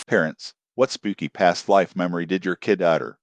Parents, what spooky past life memory did your kid utter?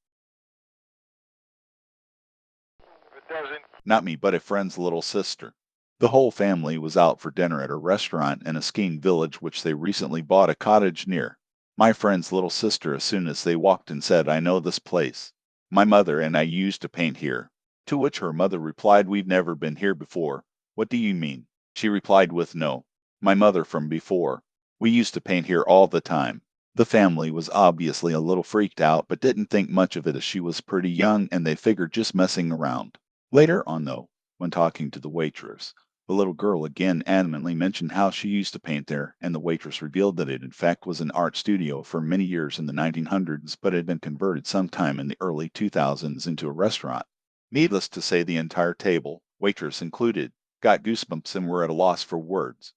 It doesn't. Not me, but a friend's little sister. The whole family was out for dinner at a restaurant in a skiing village which they recently bought a cottage near. My friend's little sister, as soon as they walked in, said, "I know this place. My mother and I used to paint here." To which her mother replied, "We've never been here before." "What do you mean?" She replied with no. My mother from before. "We used to paint here all the time." The family was obviously a little freaked out, but didn't think much of it as she was pretty young and they figured just messing around. Later on, though, when talking to the waitress, the little girl again adamantly mentioned how she used to paint there, and the waitress revealed that it in fact was an art studio for many years in the 1900s, but had been converted sometime in the early 2000s into a restaurant. Needless to say, the entire table, waitress included, got goosebumps and were at a loss for words.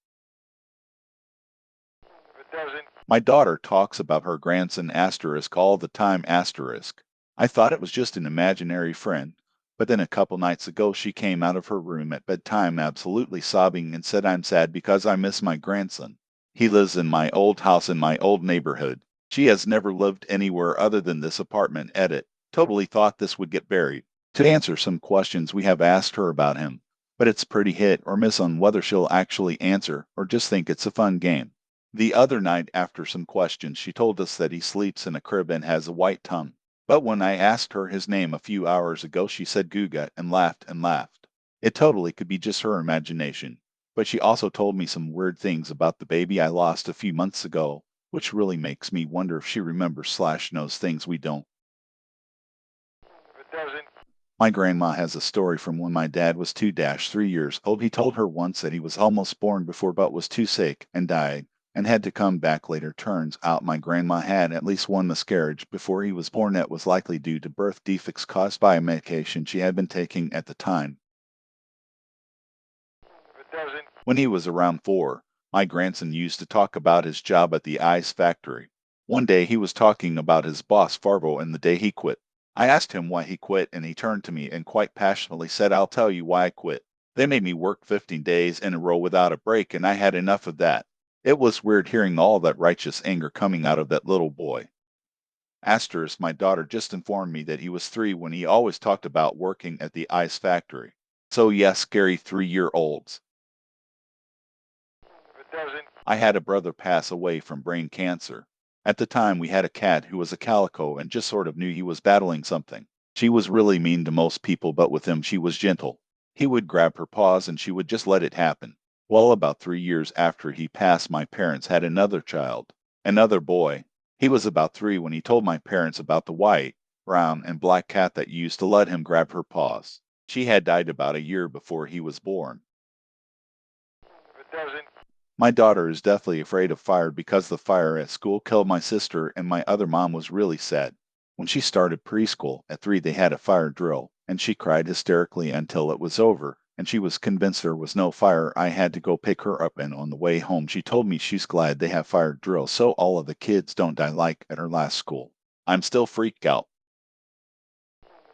It doesn't. My daughter talks about her grandson Asterisk all the time. Asterisk. I thought it was just an imaginary friend, but then a couple nights ago she came out of her room at bedtime absolutely sobbing and said, "I'm sad because I miss my grandson. He lives in my old house in my old neighborhood. She has never lived anywhere other than this apartment. Edit. Totally thought this would get buried." To answer some questions we have asked her about him, but it's pretty hit or miss on whether she'll actually answer or just think it's a fun game. The other night, after some questions, she told us that he sleeps in a crib and has a white tongue. But when I asked her his name a few hours ago, she said Guga and laughed and laughed. It totally could be just her imagination. But she also told me some weird things about the baby I lost a few months ago, which really makes me wonder if she remembers slash knows things we don't. It doesn't. My grandma has a story from when my dad was 2-3 years old. He told her once that he was almost born before but was too sick and died and had to come back later. Turns out my grandma had at least one miscarriage before he was born that was likely due to birth defects caused by a medication she had been taking at the time. It doesn't. When he was around 4, my grandson used to talk about his job at the ice factory. One day he was talking about his boss Farvo and the day he quit. I asked him why he quit, and he turned to me and quite passionately said, "I'll tell you why I quit. They made me work 15 days in a row without a break, and I had enough of that." It was weird hearing all that righteous anger coming out of that little boy. Asterisk, my daughter just informed me that he was 3 when he always talked about working at the ice factory. So yes, scary 3-year-olds. It doesn't. I had a brother pass away from brain cancer. At the time, we had a cat who was a calico and just sort of knew he was battling something. She was really mean to most people, but with him she was gentle. He would grab her paws and she would just let it happen. Well, about 3 years after he passed, my parents had another child, another boy. He was about 3 when he told my parents about the white, brown, and black cat that used to let him grab her paws. She had died about a year before he was born. It doesn't. My daughter is deathly afraid of fire because the fire at school killed my sister, and my other mom was really sad. When she started preschool, at 3 they had a fire drill, and she cried hysterically until it was over, and she was convinced there was no fire. I had to go pick her up, and on the way home she told me she's glad they have fire drills so all of the kids don't die like at her last school. I'm still freaked out.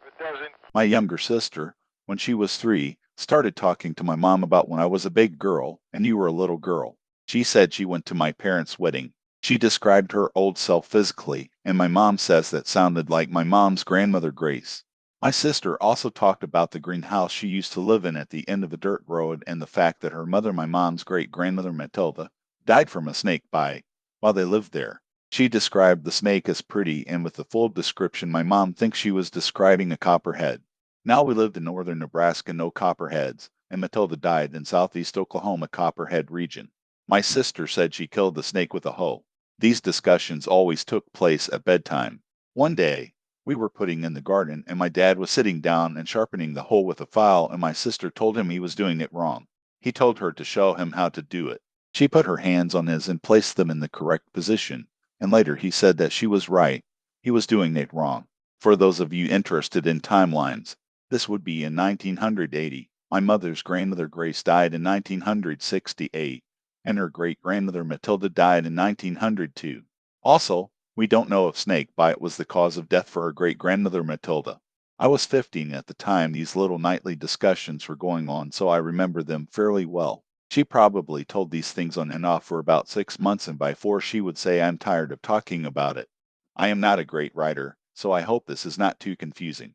It doesn't. My younger sister, when she was 3, started talking to my mom about when I was a big girl and you were a little girl. She said she went to my parents' wedding. She described her old self physically, and my mom says that sounded like my mom's grandmother Grace. My sister also talked about the green house she used to live in at the end of the dirt road and the fact that her mother, my mom's great grandmother Matilda, died from a snake bite while they lived there. She described the snake as pretty, and with the full description, my mom thinks she was describing a copperhead. Now we lived in northern Nebraska, no copperheads, and Matilda died in southeast Oklahoma copperhead region. My sister said she killed the snake with a hoe. These discussions always took place at bedtime. One day, we were putting in the garden, and my dad was sitting down and sharpening the hoe with a file, and my sister told him he was doing it wrong. He told her to show him how to do it. She put her hands on his and placed them in the correct position, and later he said that she was right. He was doing it wrong. For those of you interested in timelines, this would be in 1980. My mother's grandmother Grace died in 1968, and her great grandmother Matilda died in 1902. Also, we don't know if snake bite was the cause of death for her great grandmother Matilda. I was 15 at the time these little nightly discussions were going on, so I remember them fairly well. She probably told these things on and off for about 6 months, and before she would say, I'm tired of talking about it. I am not a great writer, so I hope this is not too confusing.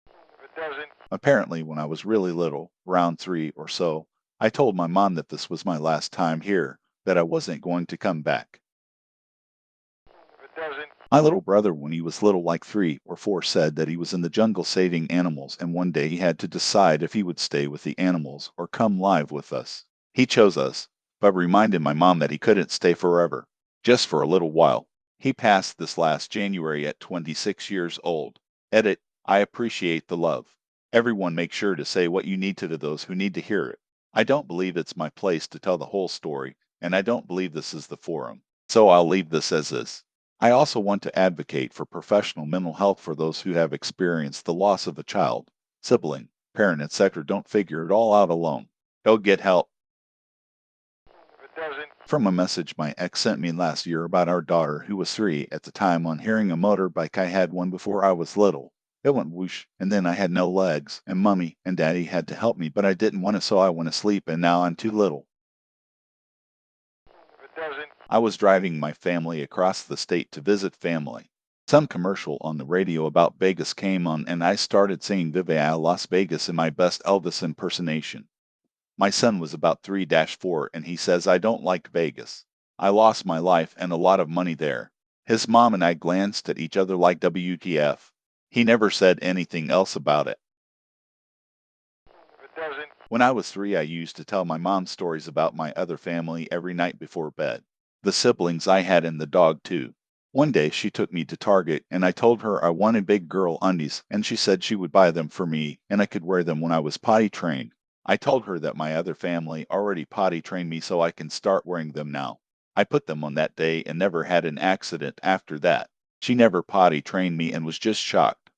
If it doesn't, Apparently, when I was really little, around 3 or so, I told my mom that this was my last time here, that I wasn't going to come back. if it doesn't, My little brother, when he was little, like 3 or 4, said that he was in the jungle saving animals, and one day he had to decide if he would stay with the animals or come live with us. He chose us, but reminded my mom that he couldn't stay forever, just for a little while. He passed this last January at 26 years old. Edit, I appreciate the love. Everyone make sure to say what you need to those who need to hear it. I don't believe it's my place to tell the whole story, and I don't believe this is the forum, so I'll leave this as is. I also want to advocate for professional mental health for those who have experienced the loss of a child, sibling, parent, etc. Don't figure it all out alone. Go get help. if it doesn't, From a message my ex sent me last year about our daughter, who was 3 at the time, on hearing a motorbike. I had one before I was little. It went whoosh, and then I had no legs, and Mummy and Daddy had to help me, but I didn't want to, so I went asleep, and now I'm too little. if it doesn't, I was driving my family across the state to visit family. Some commercial on the radio about Vegas came on, and I started singing Viva Las Vegas in my best Elvis impersonation. My son was about 3-4, and he says, I don't like Vegas. I lost my life and a lot of money there. His mom and I glanced at each other like WTF. He never said anything else about it. if it doesn't, When I was 3, I used to tell my mom stories about my other family every night before bed. The siblings I had and the dog, too. One day she took me to Target, and I told her I wanted big girl undies, and she said she would buy them for me, and I could wear them when I was potty trained. I told her that my other family already potty trained me, so I can start wearing them now. I put them on that day and never had an accident after that. She never potty trained me and was just shocked.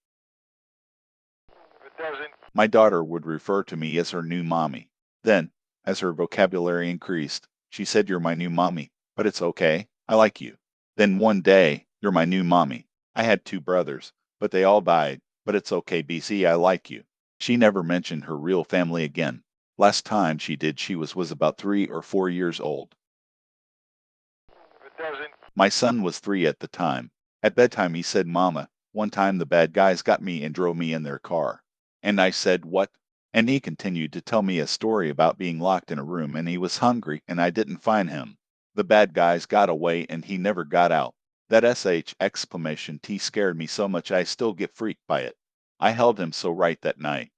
if it doesn't, My daughter would refer to me as her new mommy. Then, as her vocabulary increased, she said, You're my new mommy, but it's okay. I like you. Then one day, You're my new mommy. I had 2 brothers, but they all died, but it's okay, BC, I like you. She never mentioned her real family again. Last time she did, she was about 3 or 4 years old. if it doesn't, My son was 3 at the time. At bedtime, he said, Mama, one time the bad guys got me and drove me in their car. And I said, What? And he continued to tell me a story about being locked in a room, and he was hungry and I didn't find him. The bad guys got away and he never got out. That SH exclamation T scared me so much I still get freaked by it. I held him so right that night.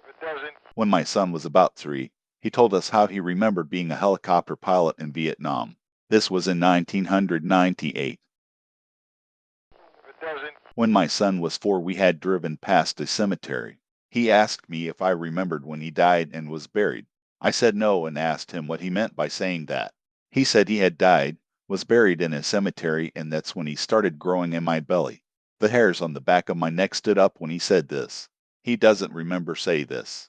if it doesn't, When my son was about 3, he told us how he remembered being a helicopter pilot in Vietnam. This was in 1998. if it doesn't, When my son was 4, we had driven past a cemetery. He asked me if I remembered when he died and was buried. I said no and asked him what he meant by saying that. He said he had died, was buried in a cemetery, and that's when he started growing in my belly. The hairs on the back of my neck stood up when he said this. He doesn't remember say this.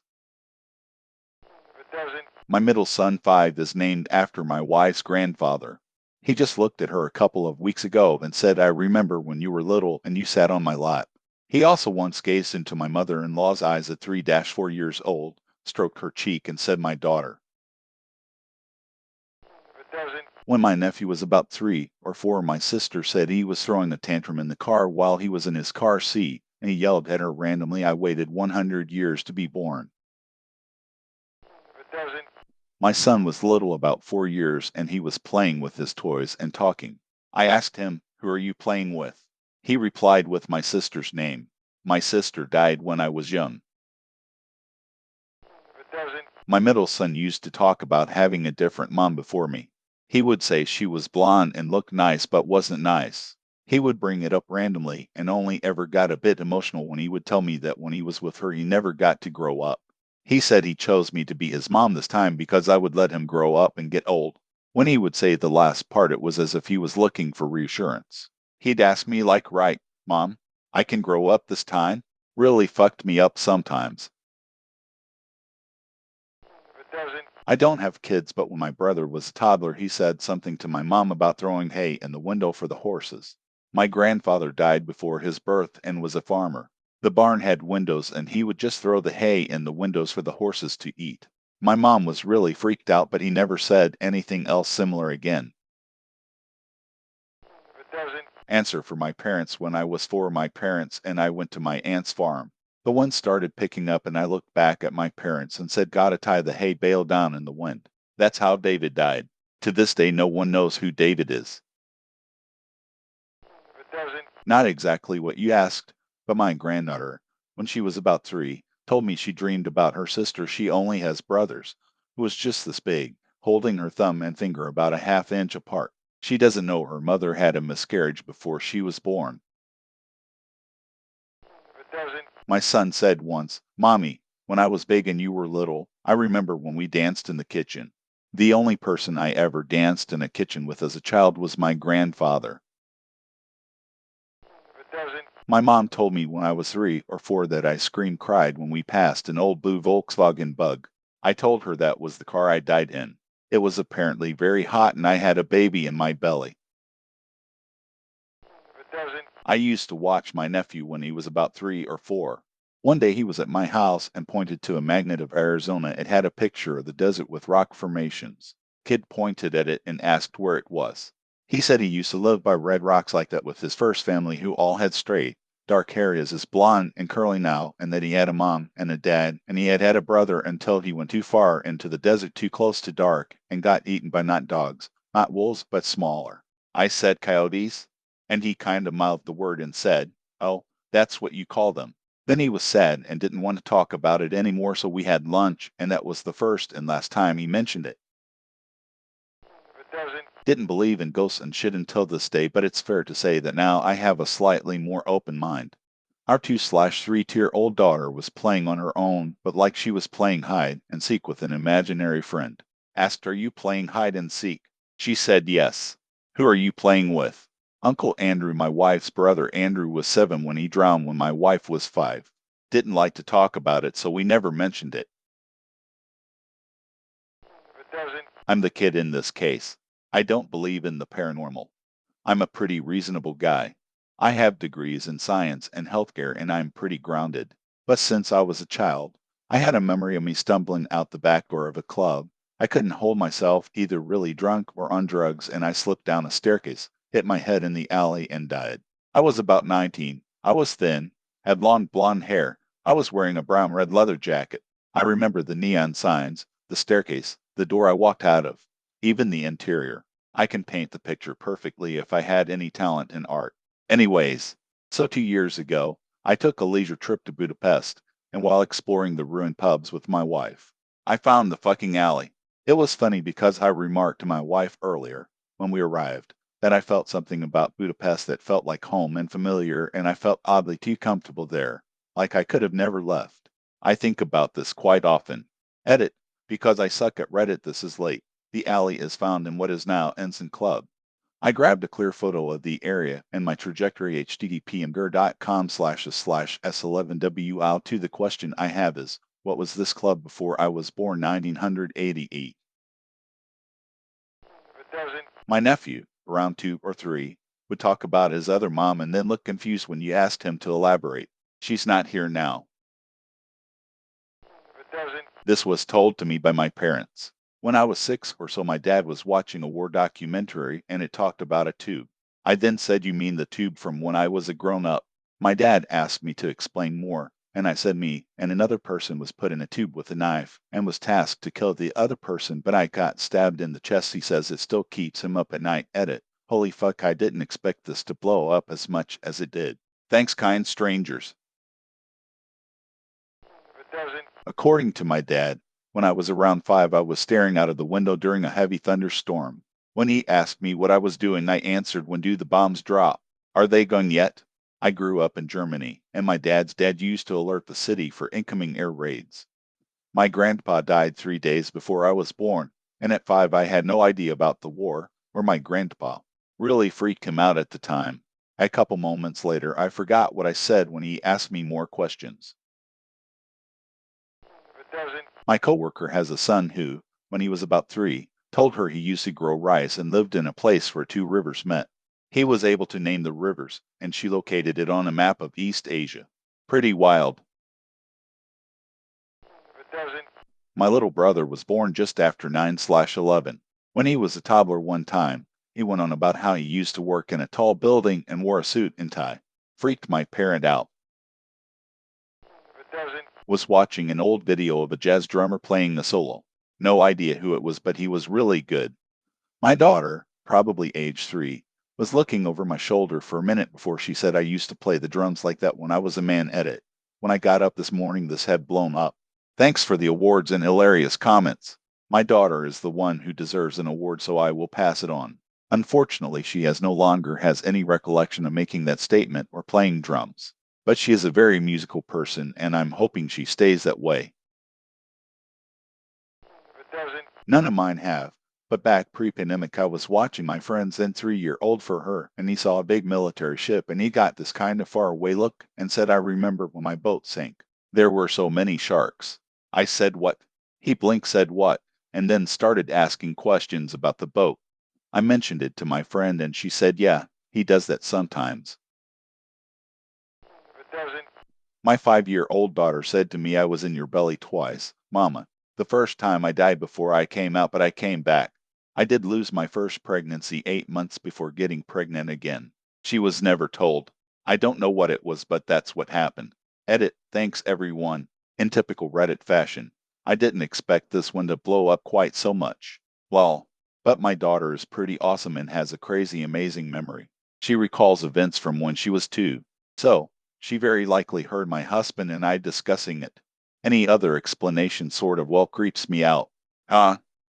if it doesn't, My middle son, 5, is named after my wife's grandfather. He just looked at her a couple of weeks ago and said, I remember when you were little and you sat on my lap. He also once gazed into my mother-in-law's eyes at 3-4 years old, stroked her cheek, and said, My daughter. if it doesn't, When my nephew was about 3 or 4, my sister said he was throwing a tantrum in the car while he was in his car seat, and he yelled at her randomly, I waited 100 years to be born. if it doesn't, My son was little, about 4 years, and he was playing with his toys and talking. I asked him, Who are you playing with? He replied with my sister's name. My sister died when I was young. if it doesn't, My middle son used to talk about having a different mom before me. He would say she was blonde and looked nice but wasn't nice. He would bring it up randomly and only ever got a bit emotional when he would tell me that when he was with her he never got to grow up. He said he chose me to be his mom this time because I would let him grow up and get old. When he would say the last part, it was as if he was looking for reassurance. He'd ask me like, Right, Mom, I can grow up this time? Really fucked me up sometimes. if it doesn't, I don't have kids, but when my brother was a toddler, he said something to my mom about throwing hay in the window for the horses. My grandfather died before his birth and was a farmer. The barn had windows, and he would just throw the hay in the windows for the horses to eat. My mom was really freaked out, but he never said anything else similar again. If it doesn't, Answer for my parents. When I was 4, my parents and I went to my aunt's farm. The wind started picking up, and I looked back at my parents and said, "Gotta tie the hay bale down in the wind." That's how David died. To this day, no one knows who David is. if it doesn't, Not exactly what you asked, but my granddaughter, when she was about 3, told me she dreamed about her sister. She only has brothers, who was just this big, holding her thumb and finger about a half inch apart. She doesn't know her mother had a miscarriage before she was born. if it doesn't, My son said once, "Mommy, when I was big and you were little, I remember when we danced in the kitchen." The only person I ever danced in a kitchen with as a child was my grandfather. if it doesn't, My mom told me when I was 3 or 4 that I cried when we passed an old blue Volkswagen Bug. I told her that was the car I died in. It was apparently very hot and I had a baby in my belly. if it doesn't, I used to watch my nephew when he was about 3 or 4. One day he was at my house and pointed to a magnet of Arizona. It had a picture of the desert with rock formations. Kid pointed at it and asked where it was. He said he used to live by red rocks like that with his first family, who all had straight, dark hair, is blonde and curly now, and that he had a mom and a dad, and he had had a brother until he went too far into the desert, too close to dark, and got eaten by not dogs, not wolves, but smaller. I said coyotes, and he kind of mouthed the word and said, "Oh, that's what you call them." Then he was sad and didn't want to talk about it anymore, so we had lunch, and that was the first and last time he mentioned it. if it doesn't, Didn't believe in ghosts and shit until this day, but it's fair to say that now I have a slightly more open mind. Our 2/3-year-old daughter was playing on her own, but like she was playing hide and seek with an imaginary friend. Asked, "Are you playing hide and seek?" She said yes. "Who are you playing with?" "Uncle Andrew, my wife's brother. Andrew was 7 when he drowned when my wife was 5. Didn't like to talk about it, so we never mentioned it. if it doesn't, I'm the kid in this case. I don't believe in the paranormal. I'm a pretty reasonable guy. I have degrees in science and healthcare, and I'm pretty grounded. But since I was a child, I had a memory of me stumbling out the back door of a club. I couldn't hold myself, either really drunk or on drugs, and I slipped down a staircase, hit my head in the alley, and died. I was about 19. I was thin, had long blonde hair. I was wearing a brown red leather jacket. I remember the neon signs, the staircase, the door I walked out of, even the interior. I can paint the picture perfectly if I had any talent in art. Anyways, so 2 years ago, I took a leisure trip to Budapest, and while exploring the ruined pubs with my wife, I found the fucking alley. It was funny because I remarked to my wife earlier, when we arrived, that I felt something about Budapest that felt like home and familiar, and I felt oddly too comfortable there, like I could have never left. I think about this quite often. Edit, because I suck at Reddit. This is late. The alley is found in what is now Ensign Club. I grabbed a clear photo of the area and my trajectory http://s11wi. To the question I have is, what was this club before I was born 1988? if it doesn't, My nephew, around 2 or 3, would talk about his other mom and then look confused when you asked him to elaborate. She's not here now. if it doesn't, This was told to me by my parents. When I was 6 or so, my dad was watching a war documentary and it talked about a tube. I then said, "You mean the tube from when I was a grown up?" My dad asked me to explain more, and I said me and another person was put in a tube with a knife and was tasked to kill the other person, but I got stabbed in the chest. He says it still keeps him up at night. Edit. Holy fuck, I didn't expect this to blow up as much as it did. Thanks, kind strangers. if it doesn't, According to my dad, when I was around 5, I was staring out of the window during a heavy thunderstorm. When he asked me what I was doing, I answered, "When do the bombs drop? Are they going yet?" I grew up in Germany, and my dad's dad used to alert the city for incoming air raids. My grandpa died 3 days before I was born, and at 5 I had no idea about the war or my grandpa. Really freaked him out at the time. A couple moments later, I forgot what I said when he asked me more questions. if it doesn't, My coworker has a son who, when he was about 3, told her he used to grow rice and lived in a place where 2 rivers met. He was able to name the rivers, and she located it on a map of East Asia. Pretty wild. If it doesn't, My little brother was born just after 9/11. When he was a toddler one time, he went on about how he used to work in a tall building and wore a suit and tie. Freaked my parent out. if it doesn't, Was watching an old video of a jazz drummer playing the solo. No idea who it was, but he was really good. My daughter, probably age 3, was looking over my shoulder for a minute before she said I used to play the drums like that when I was a man. Edit. When I got up this morning, this had blown up. Thanks for the awards and hilarious comments. My daughter is the one who deserves an award, so I will pass it on. Unfortunately, she no longer has any recollection of making that statement or playing drums. But she is a very musical person, and I'm hoping she stays that way. if it doesn't, None of mine have. But back pre-pandemic, I was watching my friend's then 3-year-old for her, and he saw a big military ship, and he got this kind of far away look and said, I remember when my boat sank. There were so many sharks. I said, what? He blinked, said, what? And then started asking questions about the boat. I mentioned it to my friend, and she said, yeah, he does that sometimes. if it doesn't, My 5-year-old daughter said to me, I was in your belly twice. Mama, the first time I died before I came out, but I came back. I did lose my first pregnancy 8 months before getting pregnant again. She was never told. I don't know what it was, but that's what happened. Edit, thanks everyone. In typical Reddit fashion, I didn't expect this one to blow up quite so much. Lol. But my daughter is pretty awesome and has a crazy amazing memory. She recalls events from when she was 2. So, she very likely heard my husband and I discussing it. Any other explanation sort of creeps me out.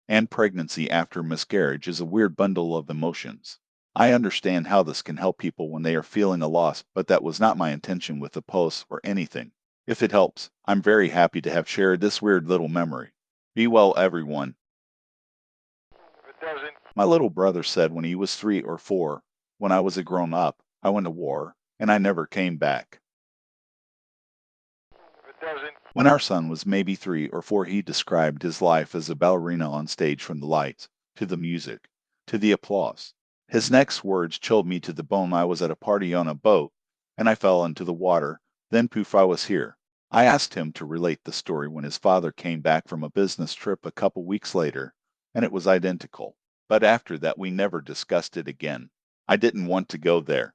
And pregnancy after miscarriage is a weird bundle of emotions. I understand how this can help people when they are feeling a loss, but that was not my intention with the post or anything. If it helps, I'm very happy to have shared this weird little memory. Be well, everyone. if it doesn't, My little brother said when he was 3 or 4, when I was a grown up, I went to war, and I never came back. if it doesn't, When our son was maybe 3 or 4, he described his life as a ballerina on stage, from the lights, to the music, to the applause. His next words chilled me to the bone. I was at a party on a boat, and I fell into the water. Then poof, I was here. I asked him to relate the story when his father came back from a business trip a couple weeks later, and it was identical. But after that, we never discussed it again. I didn't want to go there.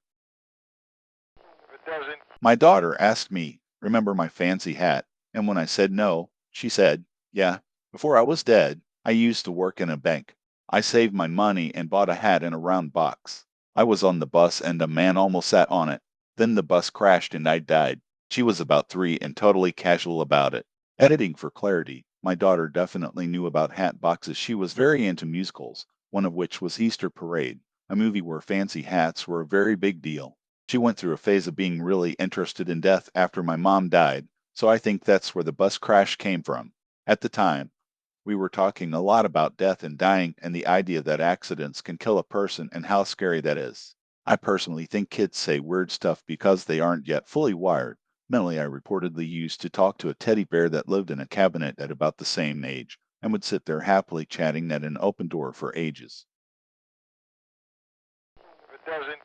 if it doesn't, My daughter asked me, remember my fancy hat? And when I said no, she said, yeah, before I was dead, I used to work in a bank. I saved my money and bought a hat in a round box. I was on the bus and a man almost sat on it. Then the bus crashed and I died. She was about 3 and totally casual about it. Editing for clarity, my daughter definitely knew about hat boxes. She was very into musicals, one of which was Easter Parade, a movie where fancy hats were a very big deal. She went through a phase of being really interested in death after my mom died, so I think that's where the bus crash came from. At the time, we were talking a lot about death and dying and the idea that accidents can kill a person and how scary that is. I personally think kids say weird stuff because they aren't yet fully wired. Mentally, I reportedly used to talk to a teddy bear that lived in a cabinet at about the same age and would sit there happily chatting at an open door for ages. if it doesn't,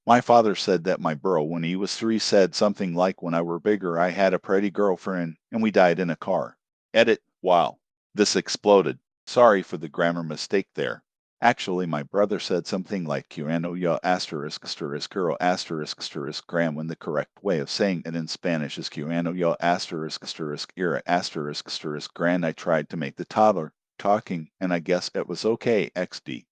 My father said that my bro, when he was 3, said something like, when I were bigger, I had a pretty girlfriend and we died in a car. Edit, wow. This exploded. Sorry for the grammar mistake there. Actually, my brother said something like Curano ya asterisk asterisk girl asterisk asterisk gram, when the correct way of saying it in Spanish is Curano ya asterisk asterisk era asterisk asterisk grand. I tried to make the toddler talking, and I guess it was okay, XD.